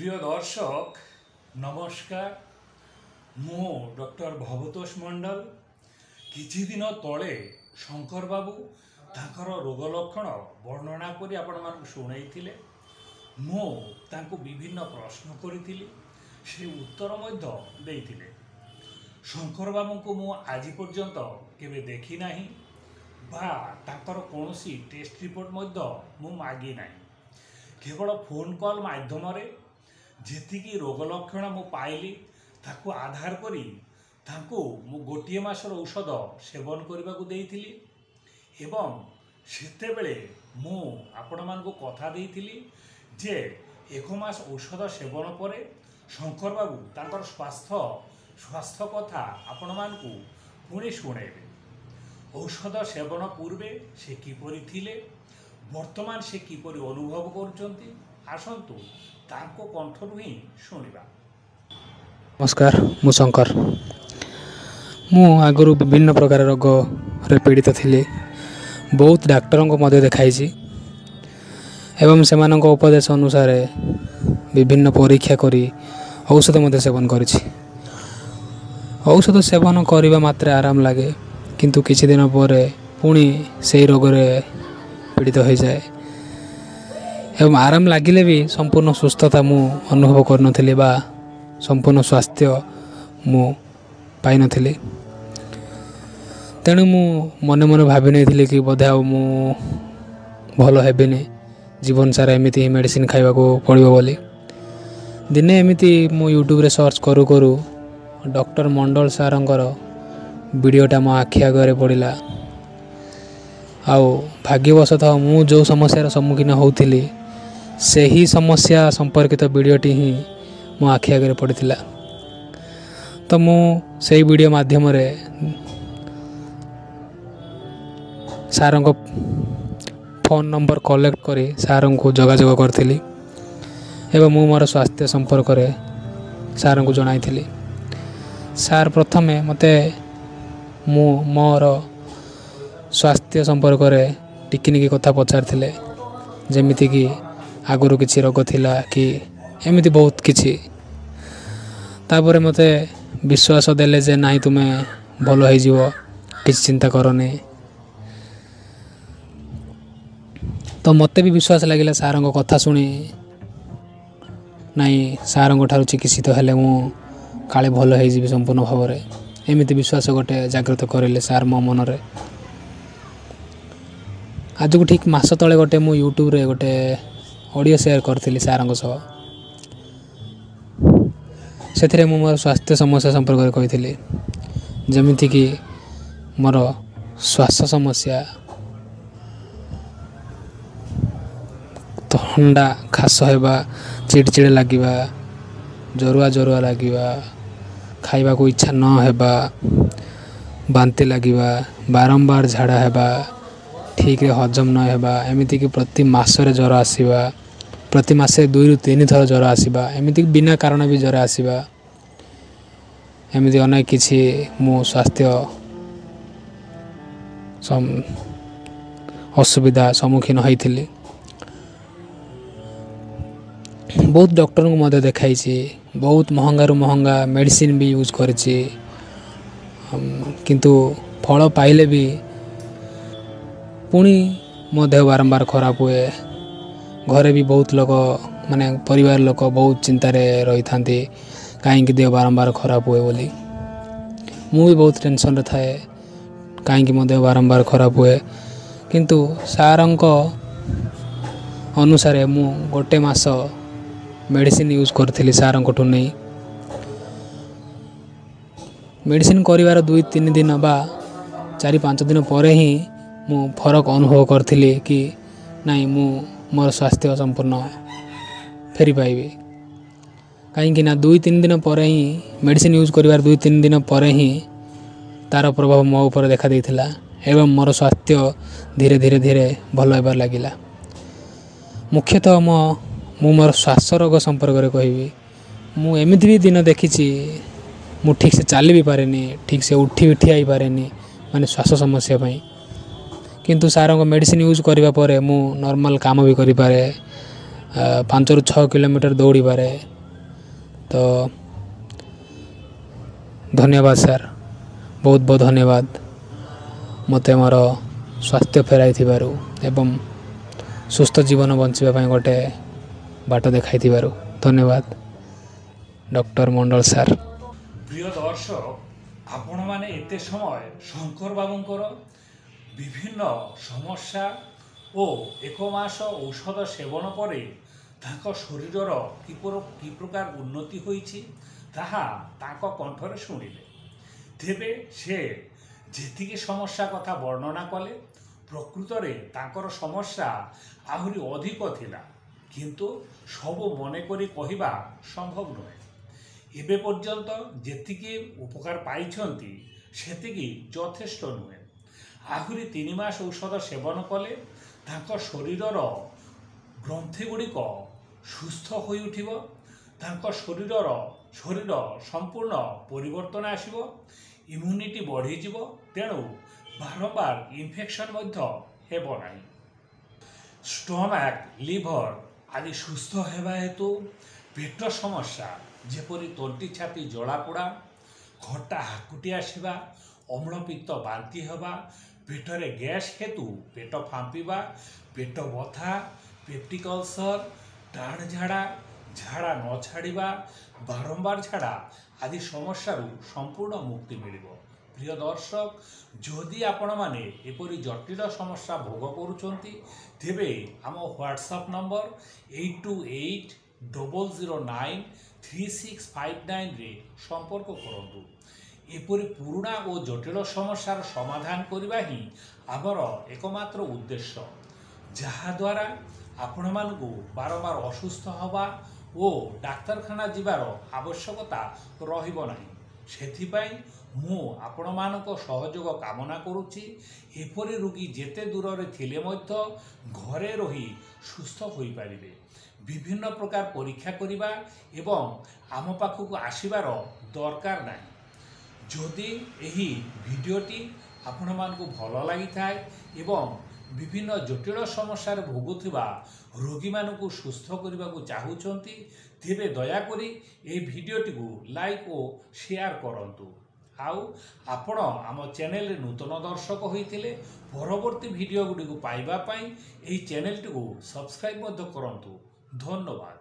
প্রিয় দর্শক নমস্কার। মু ডক্টর ভবতোষ মণ্ডল। কিছু দিন তলে শঙ্कर बाबू ତାଙ୍କର ରୋଗ ଲକ୍ଷଣ ବର୍ଣ୍ଣନା କରି ଆପଣମାନଙ୍କୁ ଶୁଣାଇଥିଲେ। ମୁଁ ତାଙ୍କୁ ବିଭିନ୍ନ ପ୍ରଶ୍ନ କରିଥିଲି, ସେ ଉତ୍ତର ମଧ୍ୟ ଦେଇଥିଲେ। ଶଙ୍କର ବାବୁଙ୍କୁ ମୁଁ ଆଜି ପର୍ଯ୍ୟନ୍ତ କେବେ ଦେଖି ନାହିଁ ବା ତାଙ୍କର କୌଣସି ଟେଷ୍ଟ ରିପୋର୍ଟ ମଧ୍ୟ ମୁଁ ମାଗି ନାହିଁ। କେବଳ ଫୋନ୍ କଲ୍ ମାଧ୍ୟମରେ ଯେତିକି ରୋଗ ଲକ୍ଷଣ ମୁଁ ପାଇଲି ତାକୁ ଆଧାର କରି ତାଙ୍କୁ ମୁଁ ଗୋଟିଏ ମାସର ଔଷଧ ସେବନ କରିବାକୁ ଦେଇଥିଲି ଏବଂ ସେତେବେଳେ ମୁଁ ଆପଣମାନଙ୍କୁ କଥା ଦେଇଥିଲି ଯେ 1 ମାସ ଔଷଧ ସେବନ ପରେ ଶଙ୍କର ବାବୁ ତାଙ୍କର ସ୍ୱାସ୍ଥ୍ୟ କଥା ଆପଣମାନଙ୍କୁ ପୁଣି ଶୁଣାଇବେ। ଔଷଧ ସେବନ ପୂର୍ବେ ସେ କିପରି ଥିଲେ, ବର୍ତ୍ତମାନ ସେ କିପରି ଅନୁଭବ କରୁଛନ୍ତି, ଆସନ୍ତୁ ତାଙ୍କ କଣ୍ଠରୁ ହିଁ ଶୁଣିବା। नमस्कार, मु शंकर। मु आगु विभिन्न प्रकार रोग पीड़ित थी। बहुत डाक्तरों को मध्य देखाई एवं से उपदेश अनुसार विभिन्न परीक्षा करी औषध मध्य सेवन करी। औषध सेवन करने मात्रे आराम लगे, किंतु किछि दिन पर पुणी से रोग पीड़ित हो जाए एवं आराम लगिले भी संपूर्ण सुस्थता मु अनुभव करनथिली बा संपूर्ण स्वास्थ्य मु पाई नथिली। तेणु मु मने मने भावी नहीं कि बोधे आ मु भल हेबिनी, जीवन सारा एमती ही मेडिसिन खाइबा को पड़िबो बोली। दिने एमती मु यूट्यूब रे सर्च करू करू डॉक्टर मंडल सारंकर वीडियोटा मो आखि आगे पड़िला। आउ भाग्यवशतः मु जो समस्यार सम्मुखीन होउथिली से ही समस्या संपर्कित वीडियोटी ही मो आखि आगे पड़ता। तो मु से वीडियो माध्यम रे सार को फोन नंबर कलेक्ट करी सार को जोगाजोग करी एवं मु मोर स्वास्थ्य संपर्क रे सार को जनाई। सार प्रथमे मते मोर स्वास्थ्य संपर्क रे टिकिनिकी कथा पचारथिले, जेमिति कि आगुरु किछि रोग थिला कि एमिति बहुत किछि। तापर मते विश्वास देले जे नाही तुमे भलो हो जीवो, किछि चिंता करनी। तो मते भी विश्वास लागिला सार कथा शुणी नाई सार ठारू चिकित्सित हेले मु काले भलो हो जीवी संपूर्ण भाव में। एमिति विश्वास गोटे जागृत करेले सार मो मन रे। आज को ठीक मास तले गोटे मु यूट्यूब रे गोटे ऑडियो शेयर करथिली सार सह। से मोर स्वास्थ्य समस्या संपर्क में कही, जमीती कि मोर श्वास समस्या, थंडा खास होगा, चिड़चिड़ लगे, जरुआ जरुआ लगे, खाइबा को इच्छा न होगा, बांती लगे, बारंबार झाड़ा होगा, ठीक रे हजम न होगा, एमती कि प्रति मासरे ज्वर आसवा, प्रति मासे 2 ରୁ 3 थर ज्वर आसवा, एमती बिना कारण भी ज्वर आसवा, एमती अनेक किछि मो स्वास्थ्य असुविधा सम्मुखीन होइथिली। बहुत डॉक्टर को मध्य देखाई, बहुत महंगा रु महंगा मेडिसिन भी यूज करिछि, किंतु फल पाइले भी पुणी मो देह बारंबार खराब हुए। घरे भी बहुत लोग माने परिवार लोग बहुत चिंतार रही था कहीं देह बारंबार खराब हुए बोली। मु भी बहुत टेंशन रे थाए कहीं मो देह बारंबार खराब हुए, किंतु सारंक अनुसार मु गोटे मास मेडिसिन यूज करथिली सारंक ठु नहीं। मेडिसिन करिवार 2-3 दिन बा 4-5 दिन पर ही मु फरक अनुभव करथिली कि नहीं मु मोर स्वास्थ्य संपूर्ण फेरी पाइबी। कहीं 2-3 दिन पर ही मेडिसिन यूज करिवार 2-3 दिन पर ही तार प्रभाव मो ऊपर देखा देइथिला एवं मोर स्वास्थ्य धीरे धीरे धीरे भल होबार लागिला। मुख्यतः मु मोर श्वास रोग संपर्क में कहबी, मु एमिति भी दिन देखी मु ठीक से चली भी पारे, ठीक से उठी भी ठिया पारे, माने श्वास समस्या पाई। किंतु सार मेडिसिन यूज करने पर मु नॉर्मल काम भी करि पारे, 5 ରୁ 6 किलोमीटर दौड़ी पारे, तो धन्यवाद सर, बहुत बहुत धन्यवाद मते मोर स्वास्थ्य फेराई थिबारु एवं सुस्थ जीवन बंचिबा गोटे बाट देखाई थिबारु धन्यवाद डॉक्टर मंडल सर। प्रिय दर्शक, आपण माने एते समय शंकर बाबूंकर विभिन्न समस्या और एक मास औषध सेवन पर तांको शरीरर कि प्रकार उन्नति होईछि ताहा तांको कंठरे शुणिले। तेबे से जेतिकी समस्या कथा वर्णना कले प्रकृत रे तांकर समस्या आहुरी अधिक थिला, किंतु सबु मने करी कहिबा संभव नहे। एबे पर्यंत जेतिकी उपकार पाइछंती सेतिकी यथेष्ट नुहे। आहुरी 3 मास औषध सेवन कले तांको शरीरर ग्रंथि गुड़िक सुस्थ होई उठिबो, तांको शरीर संपूर्ण परिवर्तन आसिबो, इम्यूनिटी बढ़ी जिवो, तेणु बारंबार इन्फेक्शन मध्य हेबो नाही। स्टोमैक, लिभर आदि सुस्थ हेबा हेतु पेट समस्या जेपरि तंटी छाती जलापोड़ा, खटा हाकुटी आसिबा, अम्लपित्त बांति हेबा, पेटरे गैस हेतु पेट फांपिबा, पेट बथा, पेप्टिक अल्सर, टाण झाड़ा, झाड़ा न छाड़ा, बारंबार झाड़ा आदि समस्या संपूर्ण मुक्ति मिलिबो। प्रिय दर्शक, जदि आपण माने एपरि जटिल समस्या भोग करूछंती तेबे आम व्हाट्सएप नंबर 8280093659 रे संपर्क करंतु। एपरि पुराना और जटिल समस्यार समाधान करबा ही आमर एकमात्र उद्देश्य, जहा द्वारा आपण मानकु बारंबार असुस्थ हवा और डाक्तरखाना जीवार आवश्यकता रहिबो नाही। सेथिपाई मु आपण मानको सहयोग कामना करुछि। एपरि रोगी जेते दूर रे थिले मध्य घरे रही सुस्थ होई पारिबे। विभिन्न प्रकार परीक्षा करिबा एवं आम पाखकु आसीबार दरकार नाही। जदि एही भिडियोटी आपण मानको भल लागि थाए एवं विभिन्न जटिल समस्या भोगुथिबा रोगी मानकु सुस्थ करने को चाहूँगी तेबे दयाकोरी ए भिडियोटी को लाइक और शेयर करंतु। आपण आम चैनल रे नूतन दर्शक होइतिले परवर्ती भिडियो गुडी को पाइबा पाई एही चैनल टी को सब्सक्राइब मध्य करंतु। धन्यवाद।